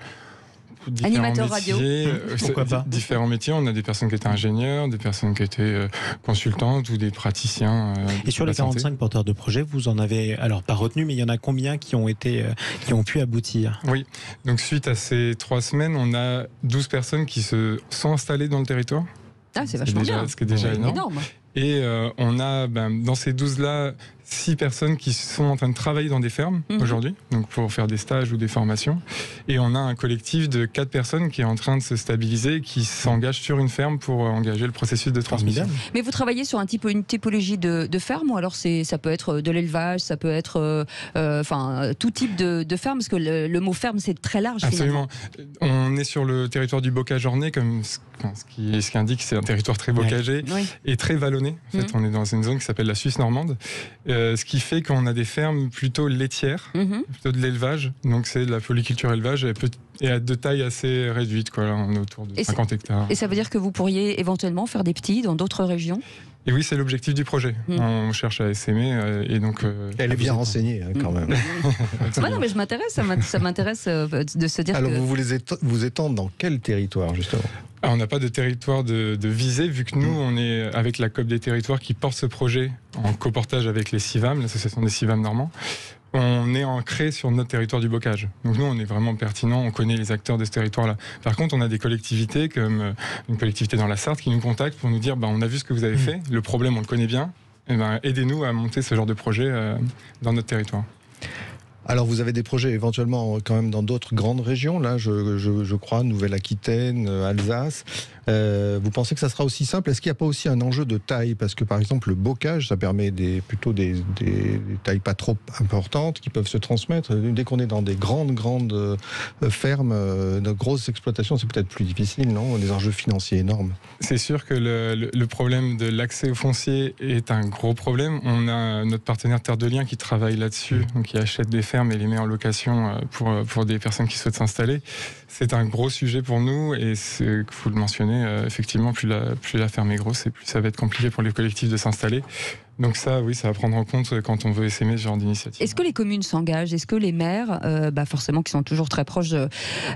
différents Animateur radio. métiers. Pourquoi pas. Différents métiers. On a des personnes qui étaient ingénieurs, des personnes qui étaient consultantes ou des praticiens. Et sur de les la santé. 45 porteurs de projets, vous en avez, alors pas retenu, mais il y en a combien qui ont pu aboutir? Oui, donc suite à ces 3 semaines, on a 12 personnes qui se sont installées dans le territoire. Ah, c'est vachement bien. Ce qui est déjà énorme. Et on a dans ces 12-là 6 personnes qui sont en train de travailler dans des fermes aujourd'hui, donc pour faire des stages ou des formations. Et on a un collectif de 4 personnes qui est en train de se stabiliser, qui s'engagent sur une ferme pour engager le processus de transmission. Mais vous travaillez sur une typologie de ferme, ou alors ça peut être de l'élevage, ça peut être tout type de ferme, parce que le mot ferme c'est très large. Absolument. On est sur le territoire du Bocage-Ornay, comme ce qui indique, c'est un territoire très bocagé et très vallonné. En fait, on est dans une zone qui s'appelle la Suisse normande. Ce qui fait qu'on a des fermes plutôt laitières, plutôt de l'élevage. Donc c'est de la polyculture élevage et de taille assez réduite. Là, on est autour de 50 hectares. Et ça veut dire que vous pourriez éventuellement faire des petits dans d'autres régions? Et oui, c'est l'objectif du projet. On cherche à essaimer et donc... Elle est bien renseignée quand même. Non, mais je m'intéresse, ça m'intéresse de se dire Alors, que... vous étendre dans quel territoire, justement? On n'a pas de territoire de visée, vu que nous, on est avec la COP des territoires qui porte ce projet en coportage avec les CIVAM, l'association des CIVAM normands. On est ancré sur notre territoire du bocage. Donc nous, on est vraiment pertinent, on connaît les acteurs de ce territoire-là. Par contre, on a des collectivités, comme une collectivité dans la Sarthe, qui nous contactent pour nous dire on a vu ce que vous avez fait, le problème, on le connaît bien, aidez-nous à monter ce genre de projet dans notre territoire. Alors vous avez des projets éventuellement quand même dans d'autres grandes régions, là je crois, Nouvelle-Aquitaine, Alsace. Vous pensez que ça sera aussi simple? Est-ce qu'il n'y a pas aussi un enjeu de taille? Parce que par exemple le bocage, ça permet plutôt des tailles pas trop importantes qui peuvent se transmettre. Dès qu'on est dans des grandes fermes, de grosses exploitations, c'est peut-être plus difficile, non? Des enjeux financiers énormes. C'est sûr que le problème de l'accès au foncier est un gros problème. On a notre partenaire Terre de Liens qui travaille là-dessus, donc qui achète des fermes et les met en location pour des personnes qui souhaitent s'installer. C'est un gros sujet pour nous et vous le mentionnez, effectivement, plus la ferme est grosse et plus ça va être compliqué pour les collectifs de s'installer. Donc ça, oui, ça va prendre en compte quand on veut essaimer ce genre d'initiative. Est-ce que les communes s'engagent? Est-ce que les maires, forcément qui sont toujours très proches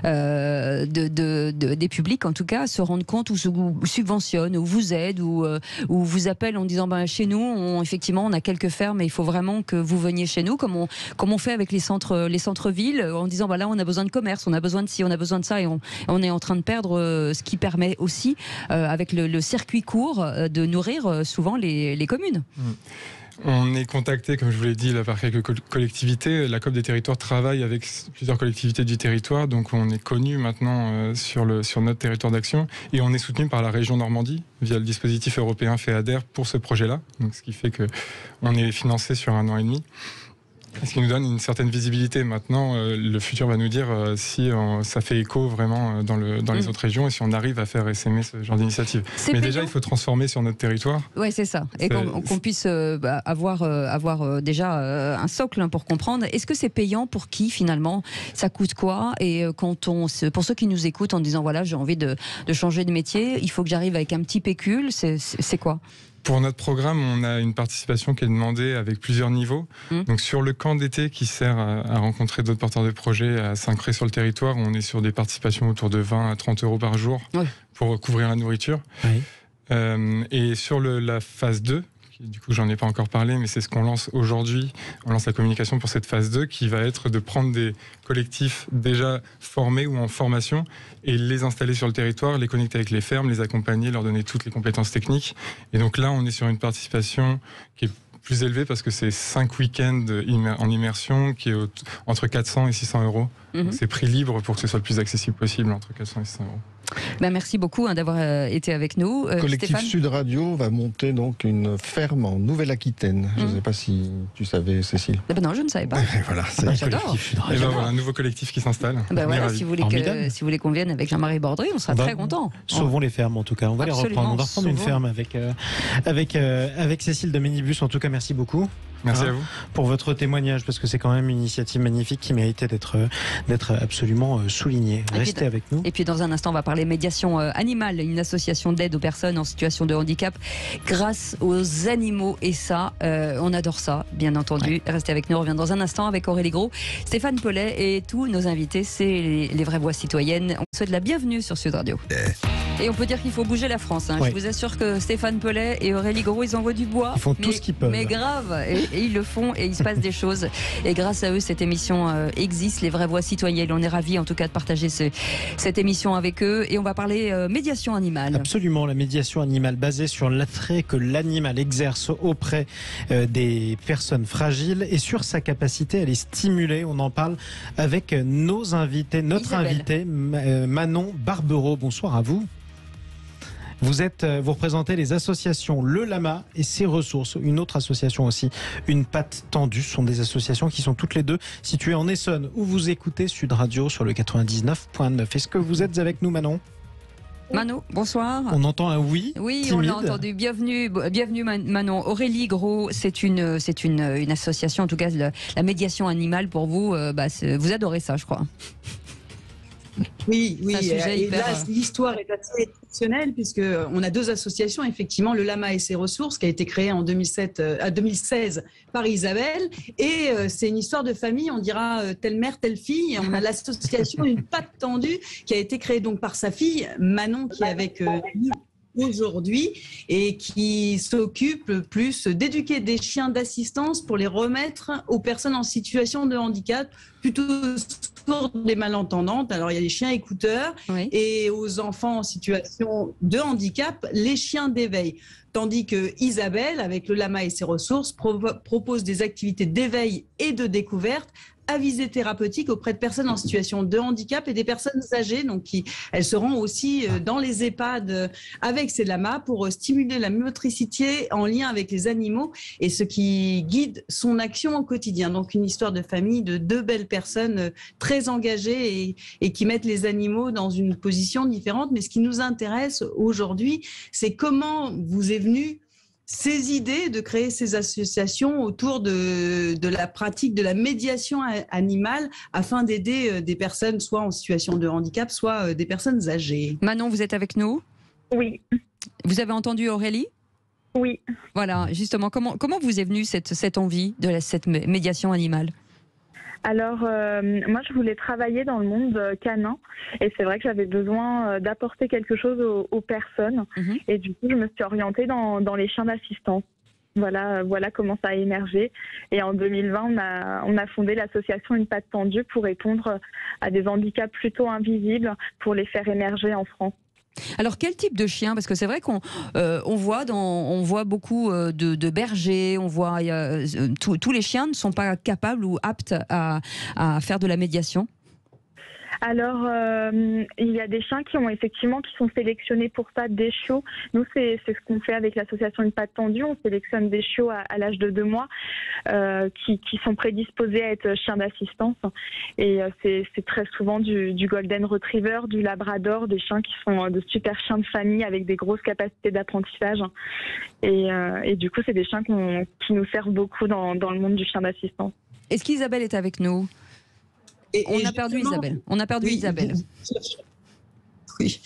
des publics en tout cas, se rendent compte ou subventionnent ou vous aident ou vous appellent en disant chez nous, effectivement, on a quelques fermes et il faut vraiment que vous veniez chez nous, comme on fait avec les centres-villes, en disant là on a besoin de commerce, on a besoin de ci, on a besoin de ça, et on est en train de perdre ce qui permet aussi, avec le circuit court, de nourrir souvent les communes. On est contacté, comme je vous l'ai dit, là, par quelques collectivités. La COP des territoires travaille avec plusieurs collectivités du territoire, donc on est connu maintenant sur notre territoire d'action, et on est soutenu par la région Normandie via le dispositif européen FEADER pour ce projet-là. Donc, ce qui fait qu'on est financé sur 1 an et demi. Ce qui nous donne une certaine visibilité. Maintenant, le futur va nous dire si ça fait écho vraiment dans les autres régions et si on arrive à faire essaimer ce genre d'initiative. Mais payant. Déjà, il faut transformer sur notre territoire. Oui, c'est ça. Et qu'on puisse avoir déjà un socle pour comprendre. Est-ce que c'est payant pour qui, finalement? Ça coûte quoi? Et pour ceux qui nous écoutent en disant, voilà, j'ai envie de changer de métier, il faut que j'arrive avec un petit pécule, c'est quoi? Pour notre programme, on a une participation qui est demandée avec plusieurs niveaux. Donc sur le camp d'été qui sert à rencontrer d'autres porteurs de projets, à s'ancrer sur le territoire, on est sur des participations autour de 20 à 30 euros par jour pour couvrir la nourriture. Et sur la phase 2, du coup j'en ai pas encore parlé, mais c'est ce qu'on lance aujourd'hui. On lance la communication pour cette phase 2 qui va être de prendre des collectifs déjà formés ou en formation et les installer sur le territoire, les connecter avec les fermes, les accompagner, leur donner toutes les compétences techniques. Et donc là, on est sur une participation qui est plus élevée parce que c'est 5 week-ends en immersion qui est entre 400 et 600 euros. C'est prix libre pour que ce soit le plus accessible possible, entre 400 et 600 euros. Merci beaucoup d'avoir été avec nous. Collectif Stéphane Sud Radio va monter donc une ferme en Nouvelle-Aquitaine. Je ne sais pas si tu savais, Cécile. Non, je ne savais pas. Voilà, j'adore. Et voilà, un nouveau collectif qui s'installe. Si vous voulez qu'on vienne avec Jean-Marie Bordry, on sera très contents. Sauvons les fermes en tout cas. On va les reprendre. On va reprendre une ferme avec Cécile de Minibus. En tout cas, merci beaucoup. Merci à vous. Pour votre témoignage, parce que c'est quand même une initiative magnifique qui méritait d'être absolument soulignée. Restez avec nous. Et puis dans un instant, on va parler médiation animale, une association d'aide aux personnes en situation de handicap grâce aux animaux. Et ça, on adore ça, bien entendu. Ouais. Restez avec nous, on revient dans un instant avec Aurélie Gros, Stéphane Pellet et tous nos invités. C'est les vraies voix citoyennes. On souhaite la bienvenue sur Sud Radio. Et on peut dire qu'il faut bouger la France. Hein. Ouais. Je vous assure que Stéphane Pellet et Aurélie Gros, ils envoient du bois. Ils font tout ce qu'ils peuvent. Mais grave. Et ils le font et il se passe des choses. Et grâce à eux, cette émission existe, les vraies voix citoyennes. On est ravis en tout cas de partager cette émission avec eux. Et on va parler médiation animale. Absolument, la médiation animale basée sur l'attrait que l'animal exerce auprès des personnes fragiles et sur sa capacité à les stimuler. On en parle avec nos invités, notre invité Manon Barbero. Bonsoir à vous. Vous représentez les associations Le Lama et ses ressources, une autre association aussi, Une patte tendue. Ce sont des associations qui sont toutes les deux situées en Essonne, où vous écoutez Sud Radio sur le 99.9. Est-ce que vous êtes avec nous, Manon ? Manon, bonsoir. On entend un oui. Oui, timide. On l'a entendu. Bienvenue Manon. Aurélie Gros, c'est une association, en tout cas la médiation animale pour vous. Vous adorez ça, je crois. Oui. Et là, l'histoire est assez exceptionnelle puisqu'on a deux associations, effectivement, Le Lama et ses ressources, qui a été créée en 2016 par Isabelle. Et c'est une histoire de famille, on dira telle mère, telle fille. Et on a l'association Une patte tendue, qui a été créée donc par sa fille, Manon, qui est avec nous aujourd'hui et qui s'occupe plus d'éduquer des chiens d'assistance pour les remettre aux personnes en situation de handicap, plutôt sourdes et malentendantes. Alors il y a les chiens écouteurs, oui, et aux enfants en situation de handicap, les chiens d'éveil. Tandis que Isabelle, avec Le Lama et ses ressources, propose des activités d'éveil et de découverte à visée thérapeutique auprès de personnes en situation de handicap et des personnes âgées. Donc, elles seront aussi dans les EHPAD avec ces lamas pour stimuler la motricité en lien avec les animaux et ce qui guide son action au quotidien. Donc, une histoire de famille de deux belles personnes très engagées et qui mettent les animaux dans une position différente. Mais ce qui nous intéresse aujourd'hui, c'est comment vous est venue ces idées de créer ces associations autour de la pratique de la médiation animale afin d'aider des personnes soit en situation de handicap, soit des personnes âgées. Manon, vous êtes avec nous ? Oui. Vous avez entendu Aurélie ? Oui. Voilà, justement, comment vous est venue cette envie de cette médiation animale ? Alors, moi, je voulais travailler dans le monde canin et c'est vrai que j'avais besoin d'apporter quelque chose aux personnes. Et du coup, je me suis orientée dans les chiens d'assistance. Voilà comment ça a émergé. Et en 2020, on a fondé l'association Une patte tendue pour répondre à des handicaps plutôt invisibles pour les faire émerger en France. Alors quel type de chien ? Parce que c'est vrai qu'on voit beaucoup de bergers, on voit tous les chiens ne sont pas capables ou aptes à faire de la médiation. Alors, il y a des chiens qui sont sélectionnés pour ça, des chiots. Nous, c'est ce qu'on fait avec l'association Une patte tendue. On sélectionne des chiots à l'âge de 2 mois qui sont prédisposés à être chiens d'assistance. Et c'est très souvent du golden retriever, du labrador, des chiens qui sont de super chiens de famille avec des grosses capacités d'apprentissage. Et du coup, c'est des chiens qui nous servent beaucoup dans le monde du chien d'assistance. Est-ce qu'Isabelle est avec nous ? On a perdu Isabelle. Oui.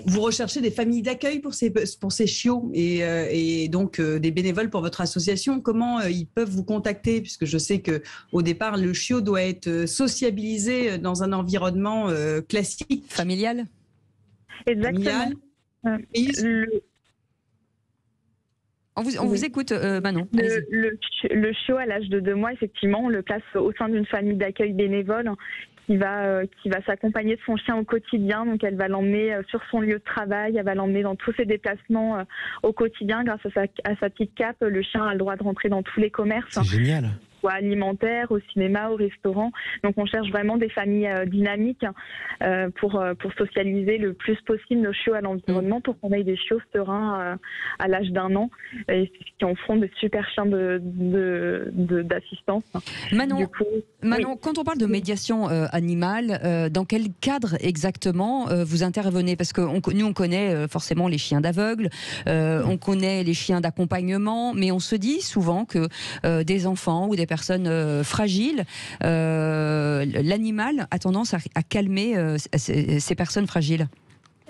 Vous recherchez des familles d'accueil pour ces chiots et donc des bénévoles pour votre association. Comment ils peuvent vous contacter ? Puisque je sais qu'au départ, le chiot doit être sociabilisé dans un environnement classique. Familial ? Exactement. On vous écoute, Manon. Le chiot, à l'âge de 2 mois, effectivement, on le place au sein d'une famille d'accueil bénévole qui va s'accompagner de son chien au quotidien. Donc, elle va l'emmener sur son lieu de travail, elle va l'emmener dans tous ses déplacements au quotidien. Grâce à sa petite cape, le chien a le droit de rentrer dans tous les commerces. C'est génial. soit alimentaire, au cinéma, au restaurant. Donc on cherche vraiment des familles dynamiques pour socialiser le plus possible nos chiots à l'environnement pour qu'on ait des chiots sereins à l'âge d'1 an et qui en feront de super chiens d'assistance. Manon, quand on parle de médiation animale, dans quel cadre exactement vous intervenez? Parce que nous on connaît forcément les chiens d'aveugles, on connaît les chiens d'accompagnement, mais on se dit souvent que des enfants ou des personnes fragiles, l'animal a tendance à calmer ces personnes fragiles.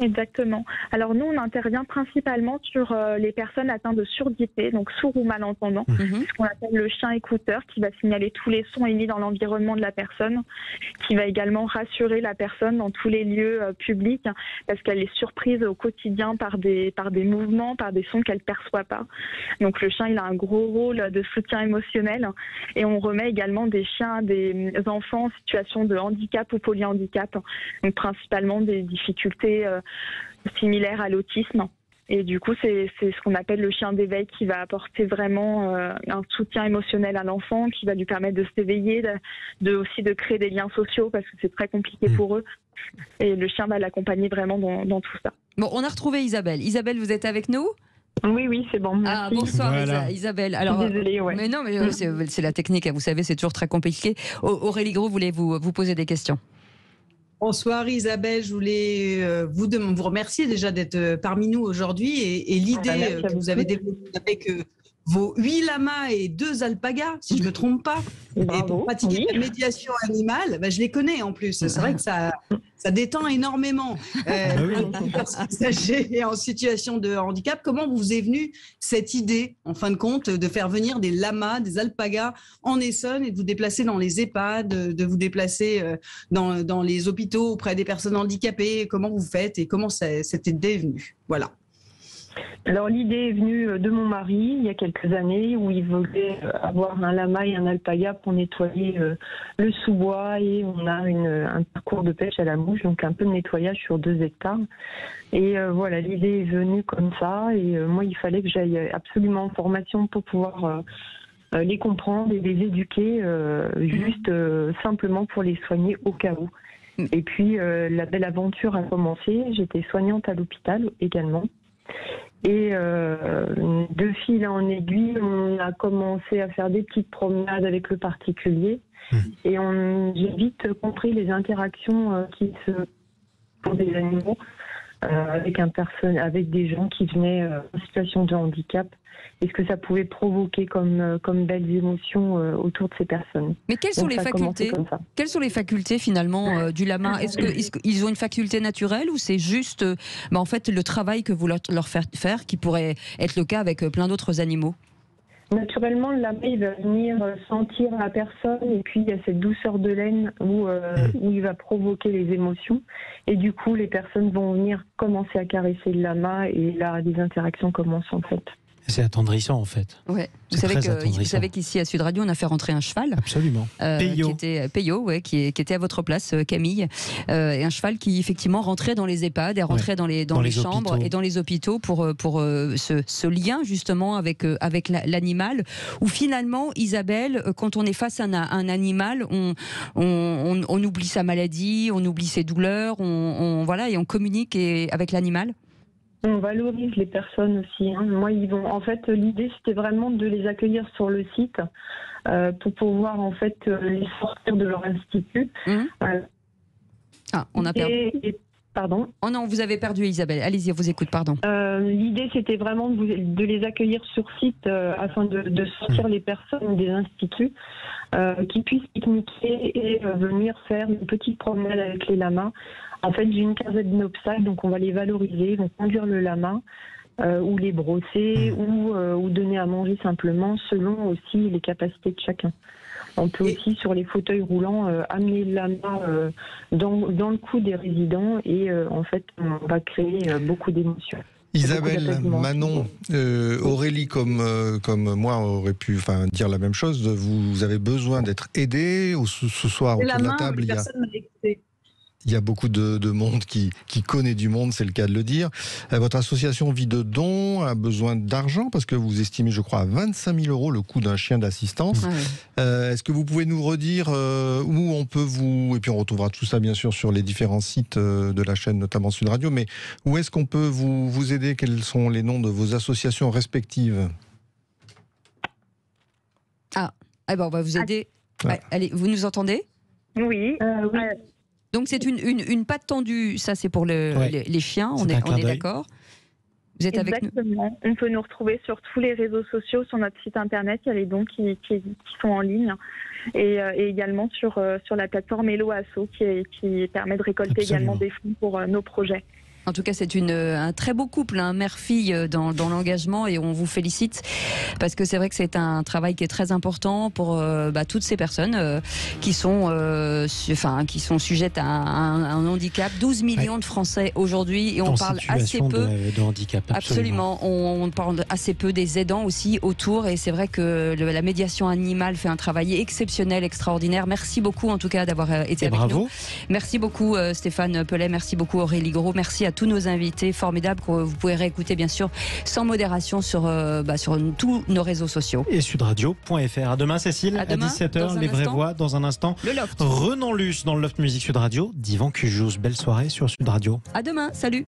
Exactement. Alors nous, on intervient principalement sur les personnes atteintes de surdité, donc sourds ou malentendants, ce qu'on appelle le chien écouteur, qui va signaler tous les sons émis dans l'environnement de la personne, qui va également rassurer la personne dans tous les lieux publics, parce qu'elle est surprise au quotidien par des mouvements, par des sons qu'elle ne perçoit pas. Donc le chien, il a un gros rôle de soutien émotionnel, et on remet également des chiens à des enfants en situation de handicap ou polyhandicap, donc principalement des difficultés similaire à l'autisme. Et du coup, c'est ce qu'on appelle le chien d'éveil qui va apporter vraiment un soutien émotionnel à l'enfant, qui va lui permettre de s'éveiller, aussi de créer des liens sociaux parce que c'est très compliqué pour eux. Et le chien va l'accompagner vraiment dans tout ça. Bon, on a retrouvé Isabelle. Isabelle, vous êtes avec nous ? Oui, c'est bon. Merci. Ah, bonsoir Isabelle. Alors, désolée, ouais. Mais non, mais c'est la technique, vous savez, c'est toujours très compliqué. Aurélie Gros voulait vous poser des questions. Bonsoir Isabelle, je voulais vous remercier déjà d'être parmi nous aujourd'hui et l'idée que vous avez développée avec vos 8 lamas et 2 alpagas, si je ne me trompe pas, et pour pratiquer la médiation animale, je les connais en plus, c'est vrai que ça détend énormément. Et en situation de handicap, comment vous est venue cette idée, en fin de compte, de faire venir des lamas, des alpagas en Essonne et de vous déplacer dans les EHPAD, de vous déplacer dans les hôpitaux auprès des personnes handicapées? Comment vous faites et comment cette idée est venue? Voilà. Alors l'idée est venue de mon mari il y a quelques années où il voulait avoir un lama et un alpaga pour nettoyer le sous-bois, et on a un parcours de pêche à la mouche, donc un peu de nettoyage sur 2 hectares. Et voilà, l'idée est venue comme ça, et moi il fallait que j'aille absolument en formation pour pouvoir les comprendre et les éduquer, juste simplement pour les soigner au cas où. Et puis la belle aventure a commencé, j'étais soignante à l'hôpital également. Et de fil en aiguille, on a commencé à faire des petites promenades avec le particulier. Et j'ai vite compris les interactions qui se pour des animaux avec des gens qui venaient en situation de handicap, et ce que ça pouvait provoquer comme belles émotions autour de ces personnes. Mais quelles sont les facultés? Quelles sont les facultés finalement du lama? Est-ce qu'ils ont une faculté naturelle, ou c'est juste en fait le travail que vous leur faites faire qui pourrait être le cas avec plein d'autres animaux? Naturellement, le lama, il va venir sentir la personne, et puis il y a cette douceur de laine où il va provoquer les émotions. Et du coup, les personnes vont venir commencer à caresser le lama, et là, les interactions commencent en fait. C'est attendrissant en fait. Ouais. Vous savez qu'ici à Sud Radio, on a fait rentrer un cheval. Absolument. Qui était à votre place, Camille. Et un cheval qui effectivement rentrait dans les EHPAD, et rentrait dans les chambres et dans les hôpitaux pour ce lien justement avec l'animal. Où finalement, Isabelle, quand on est face à un animal, on oublie sa maladie, on oublie ses douleurs, et on communique avec l'animal. On valorise les personnes aussi. Moi, en fait, l'idée, c'était vraiment de les accueillir sur le site pour pouvoir en fait les sortir de leur institut. On a perdu. Pardon. Oh non, vous avez perdu Isabelle. Allez-y, on vous écoute, pardon. L'idée, c'était vraiment de les accueillir sur site afin de sortir les personnes des instituts, qui puissent pique-niquer et venir faire une petite promenade avec les lamas. En fait, j'ai une quinzaine d'obstacles, donc on va les valoriser, ils vont conduire le lama, ou les brosser, ou donner à manger simplement, selon aussi les capacités de chacun. On peut aussi, sur les fauteuils roulants, amener le lama dans le cou des résidents, et en fait, on va créer beaucoup d'émotions. Isabelle, Manon, Aurélie, comme moi, aurait pu dire la même chose. Vous avez besoin d'être aidé, ou ce soir autour de la table, Il y a beaucoup de monde qui connaît du monde, c'est le cas de le dire. Votre association vit de dons, a besoin d'argent parce que vous estimez, je crois, à 25 000 euros le coût d'un chien d'assistance. Est-ce que vous pouvez nous redire où on peut vous... Et puis on retrouvera tout ça bien sûr sur les différents sites de la chaîne, notamment Sud Radio, mais où est-ce qu'on peut vous aider? Quels sont les noms de vos associations respectives? On va vous aider. Allez, vous nous entendez? Oui. Donc c'est une patte tendue, ça c'est pour les chiens, on est d'accord. Vous êtes avec nous? Exactement. On peut nous retrouver sur tous les réseaux sociaux, sur notre site internet, il y a les dons qui sont en ligne. Et également sur la plateforme Hello Asso qui permet de récolter également des fonds pour nos projets. En tout cas, c'est un très beau couple, mère-fille dans l'engagement, et on vous félicite parce que c'est vrai que c'est un travail qui est très important pour toutes ces personnes qui sont sujettes à un handicap. 12 millions de Français aujourd'hui, et on parle assez peu de handicap. Absolument. On parle assez peu des aidants aussi autour, et c'est vrai que la médiation animale fait un travail exceptionnel, extraordinaire. Merci beaucoup en tout cas d'avoir été avec nous. Merci beaucoup Stéphane Pellet, merci beaucoup Aurélie Gros, merci à tous nos invités formidables que vous pouvez réécouter bien sûr sans modération sur tous nos réseaux sociaux. Et sudradio.fr. À demain Cécile, à 17h, les vraies voix dans un instant. Le Loft. Renan Luce dans le Loft Musique Sud Radio, d'Yvan Cujous. Belle soirée sur Sud Radio. À demain, salut.